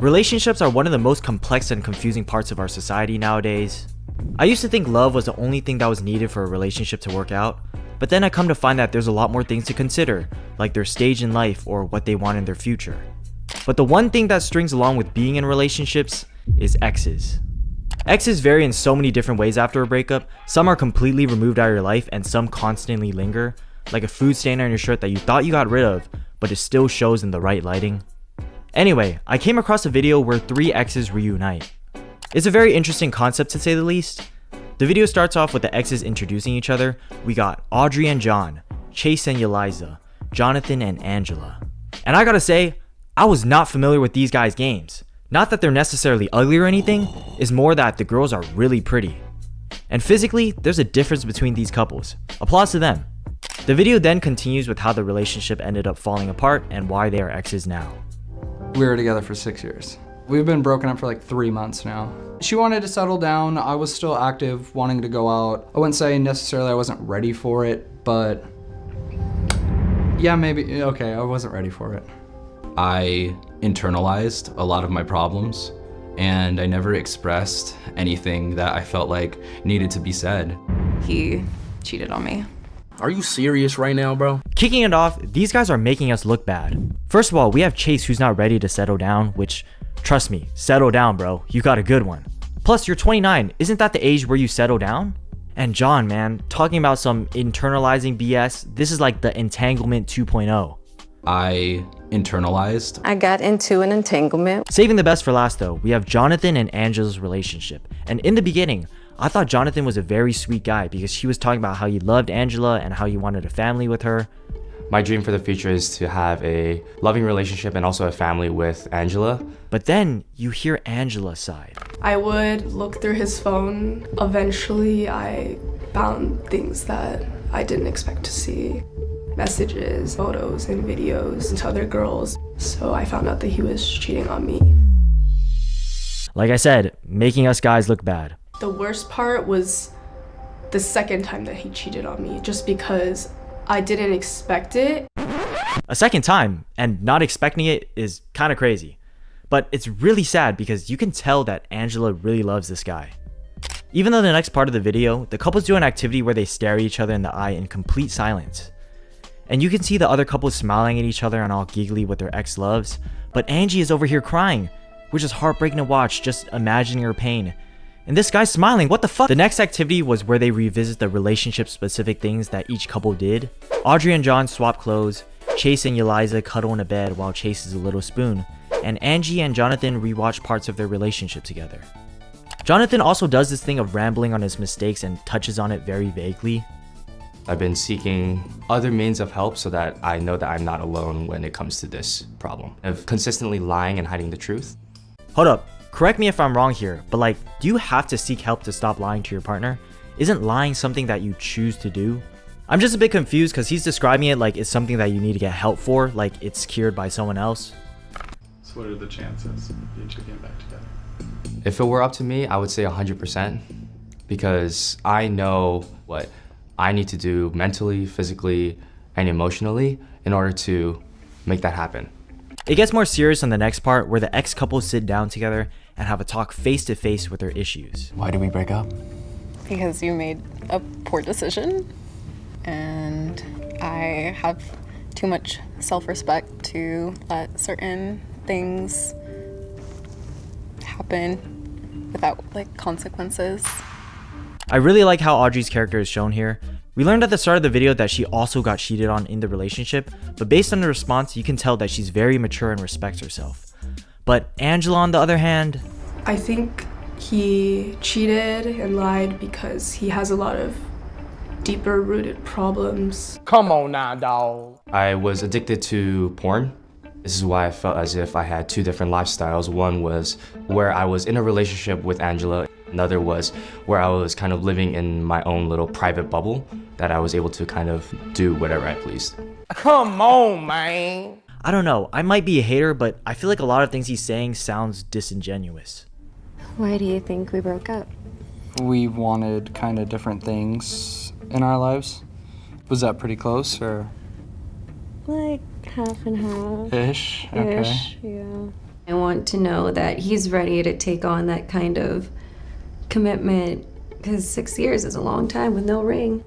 Relationships are one of the most complex and confusing parts of our society nowadays. I used to think love was the only thing that was needed for a relationship to work out, but then I come to find that there's a lot more things to consider, like their stage in life or what they want in their future. But the one thing that strings along with being in relationships is exes. Exes vary in so many different ways after a breakup. Some are completely removed out of your life and some constantly linger, like a food stain on your shirt that you thought you got rid of, but it still shows in the right lighting. Anyway, I came across a video where 3 exes reunite. It's a very interesting concept to say the least. The video starts off with the exes introducing each other. We got Audrey and John, Chase and Eliza, Jonathan and Angela. And I gotta say, I was not familiar with these guys' games. Not that they're necessarily ugly or anything, it's more that the girls are really pretty. And physically, there's a difference between these couples. Applause to them. The video then continues with how the relationship ended up falling apart and why they are exes now. We were together for 6 years. We've been broken up for like 3 months now. She wanted to settle down. I was still active, wanting to go out. I wouldn't say necessarily I wasn't ready for it, but yeah, maybe, okay, I wasn't ready for it. I internalized a lot of my problems and I never expressed anything that I felt like needed to be said. He cheated on me. Are you serious right now, bro? Kicking it off, these guys are making us look bad. First of all, we have Chase who's not ready to settle down, which, trust me, settle down, bro. You got a good one. Plus, you're 29. Isn't that the age where you settle down? And John, man, talking about some internalizing BS, this is like the entanglement 2.0. I internalized. I got into an entanglement. Saving the best for last though, we have Jonathan and Angela's relationship. And in the beginning, I thought Jonathan was a very sweet guy because he was talking about how he loved Angela and how he wanted a family with her. My dream for the future is to have a loving relationship and also a family with Angela. But then you hear Angela's side. I would look through his phone. Eventually, I found things that I didn't expect to see. Messages, photos, and videos to other girls. So I found out that he was cheating on me. Like I said, making us guys look bad. The worst part was the second time that he cheated on me, just because I didn't expect it. A second time, and not expecting it is kind of crazy. But it's really sad because you can tell that Angela really loves this guy. Even though the next part of the video, the couples do an activity where they stare at each other in the eye in complete silence. And you can see the other couple smiling at each other and all giggly with their ex-loves, but Angie is over here crying, which is heartbreaking to watch, just imagining her pain. And this guy's smiling, what the fuck? The next activity was where they revisit the relationship-specific things that each couple did. Audrey and John swap clothes, Chase and Eliza cuddle in a bed while Chase is a little spoon, and Angie and Jonathan rewatch parts of their relationship together. Jonathan also does this thing of rambling on his mistakes and touches on it very vaguely. I've been seeking other means of help so that I know that I'm not alone when it comes to this problem of consistently lying and hiding the truth. Hold up, correct me if I'm wrong here, but like, do you have to seek help to stop lying to your partner? Isn't lying something that you choose to do? I'm just a bit confused because he's describing it like it's something that you need to get help for, like it's cured by someone else. So what are the chances of you two getting back together? If it were up to me, I would say 100% because I know what I need to do mentally, physically, and emotionally in order to make that happen. It gets more serious on the next part where the ex-couple sit down together and have a talk face-to-face with their issues. Why did we break up? Because you made a poor decision, and I have too much self-respect to let certain things happen without like consequences. I really like how Audrey's character is shown here. We learned at the start of the video that she also got cheated on in the relationship, but based on the response, you can tell that she's very mature and respects herself. But Angela, on the other hand, I think he cheated and lied because he has a lot of deeper rooted problems. Come on now, dawg. I was addicted to porn. This is why I felt as if I had 2 different lifestyles. One was where I was in a relationship with Angela. Another was where I was kind of living in my own little private bubble that I was able to kind of do whatever I pleased. Come on, man. I don't know, I might be a hater, but I feel like a lot of things he's saying sounds disingenuous. Why do you think we broke up? We wanted kind of different things in our lives. Was that pretty close or? Like half and half. Ish, okay. Ish, yeah. I want to know that he's ready to take on that kind of commitment, because 6 years is a long time with no ring.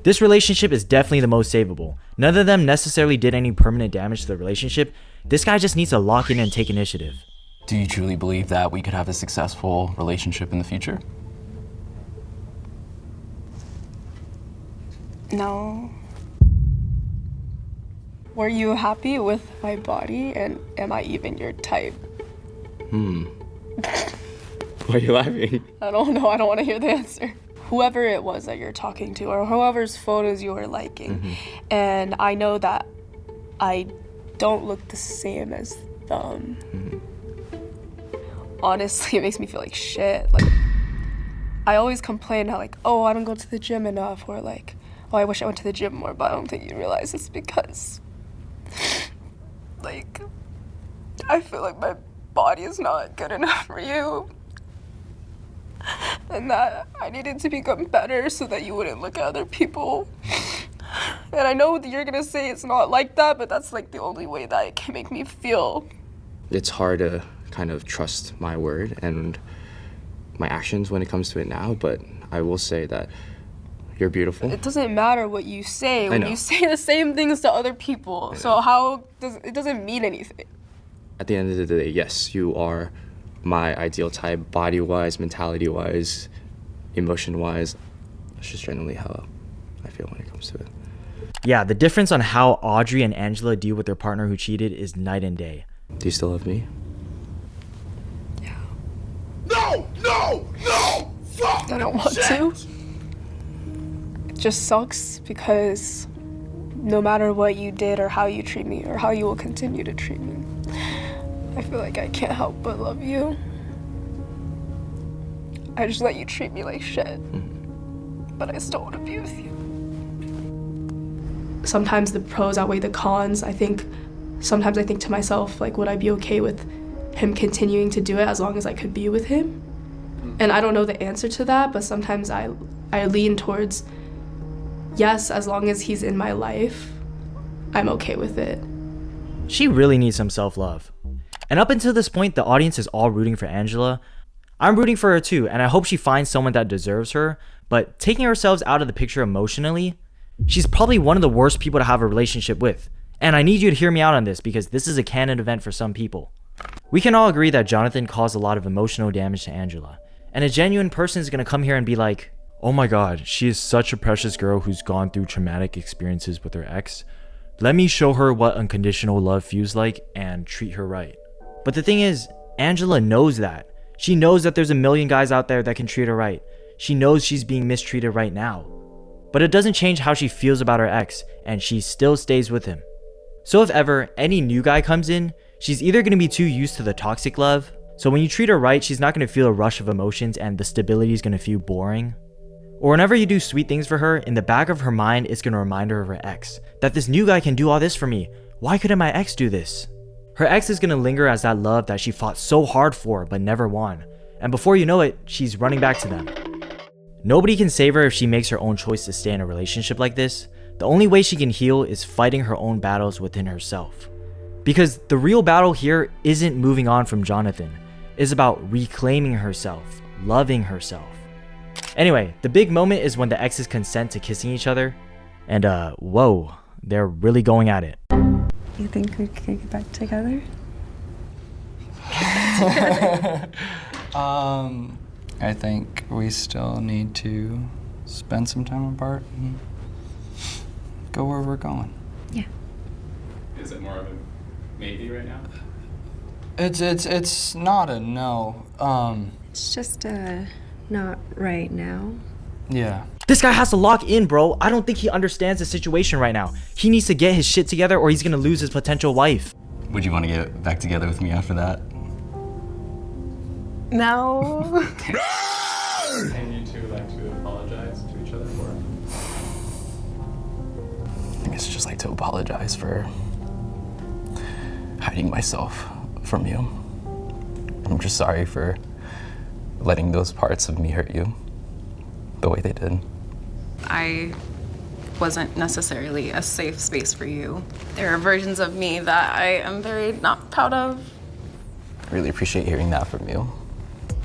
This relationship is definitely the most savable. None of them necessarily did any permanent damage to the relationship. This guy just needs to lock in and take initiative. Do you truly believe that we could have a successful relationship in the future? No. Were you happy with my body, and am I even your type? Why are you laughing? I don't know, I don't want to hear the answer. Whoever it was that you're talking to, or whoever's photos you were liking, and I know that I don't look the same as them. Honestly, it makes me feel like shit. Like, I always complain how like, oh, I don't go to the gym enough, or like, oh, I wish I went to the gym more, but I don't think you realize it's because, like, I feel like my body is not good enough for you. And that I needed to become better so that you wouldn't look at other people. And I know that you're gonna say it's not like that, but that's like the only way that it can make me feel. It's hard to kind of trust my word and my actions when it comes to it now, but I will say that you're beautiful. It doesn't matter what you say when know. you say the same things to other people. So it doesn't mean anything. At the end of the day, yes, you are my ideal type, body-wise, mentality-wise, emotion-wise. That's just generally how I feel when it comes to it. Yeah, the difference on how Audrey and Angela deal with their partner who cheated is night and day. Do you still love me? Yeah. No! Fuck! I don't want to. It just sucks because no matter what you did or how you treat me or how you will continue to treat me, I feel like I can't help but love you. I just let you treat me like shit, but I still want to be with you. Sometimes the pros outweigh the cons. Sometimes I think to myself, like, would I be okay with him continuing to do it as long as I could be with him? And I don't know the answer to that, but sometimes I lean towards, yes, as long as he's in my life, I'm okay with it. She really needs some self-love. And up until this point, the audience is all rooting for Angela. I'm rooting for her too, and I hope she finds someone that deserves her, but taking ourselves out of the picture emotionally, she's probably one of the worst people to have a relationship with. And I need you to hear me out on this because this is a canon event for some people. We can all agree that Jonathan caused a lot of emotional damage to Angela. And a genuine person is going to come here and be like, oh my god, she is such a precious girl who's gone through traumatic experiences with her ex. Let me show her what unconditional love feels like and treat her right. But the thing is, Angela knows that. She knows that there's a million guys out there that can treat her right. She knows she's being mistreated right now. But it doesn't change how she feels about her ex, and she still stays with him. So if ever any new guy comes in, she's either going to be too used to the toxic love, so when you treat her right, she's not going to feel a rush of emotions and the stability is going to feel boring. Or whenever you do sweet things for her, in the back of her mind, it's going to remind her of her ex. That this new guy can do all this for me. Why couldn't my ex do this? Her ex is going to linger as that love that she fought so hard for but never won. And before you know it, she's running back to them. Nobody can save her if she makes her own choice to stay in a relationship like this. The only way she can heal is fighting her own battles within herself. Because the real battle here isn't moving on from Jonathan. It's about reclaiming herself, loving herself. Anyway, the big moment is when the exes consent to kissing each other. And whoa, they're really going at it. You think we could get back together? I think we still need to spend some time apart and go where we're going. Yeah. Is it more of a maybe right now? It's not a no. It's just not right now. Yeah. This guy has to lock in, bro. I don't think he understands the situation right now. He needs to get his shit together or he's gonna lose his potential wife. Would you want to get back together with me after that? No. And you two like to apologize to each other for it? I guess I just like to apologize for hiding myself from you. I'm just sorry for letting those parts of me hurt you the way they did. I wasn't necessarily a safe space for you. There are versions of me that I am very not proud of. really appreciate hearing that from you.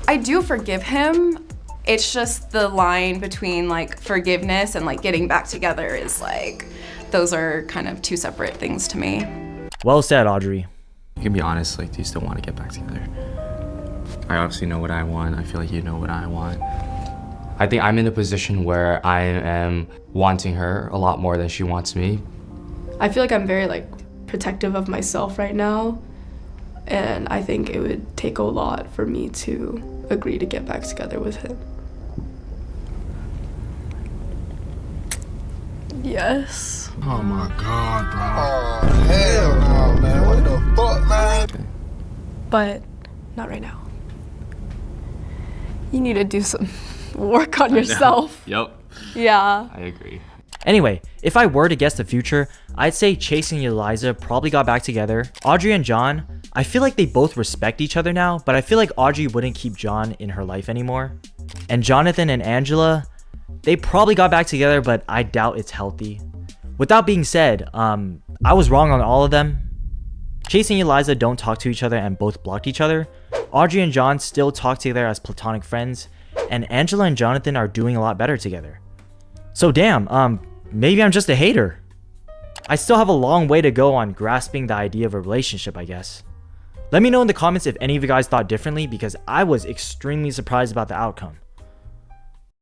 I do forgive him. It's just the line between like forgiveness and like getting back together is like, those are kind of two separate things to me. Well said, Audrey. You can be honest, like, do you still want to get back together? I obviously know what I want. I feel like you know what I want. I think I'm in a position where I am wanting her a lot more than she wants me. I feel like I'm very like protective of myself right now, and I think it would take a lot for me to agree to get back together with him. Yes. Oh my God, bro. Oh, hell no, man. What the fuck, man? But not right now. You need to do some work on yourself. Yep. Yeah. I agree. Anyway, if I were to guess the future, I'd say Chase and Eliza probably got back together. Audrey and John, I feel like they both respect each other now, but I feel like Audrey wouldn't keep John in her life anymore. And Jonathan and Angela, they probably got back together, but I doubt it's healthy. With that being said, I was wrong on all of them. Chase and Eliza don't talk to each other and both blocked each other. Audrey and John still talk together as platonic friends, and Angela and Jonathan are doing a lot better together. So damn, maybe I'm just a hater. I still have a long way to go on grasping the idea of a relationship, I guess. Let me know in the comments if any of you guys thought differently, because I was extremely surprised about the outcome.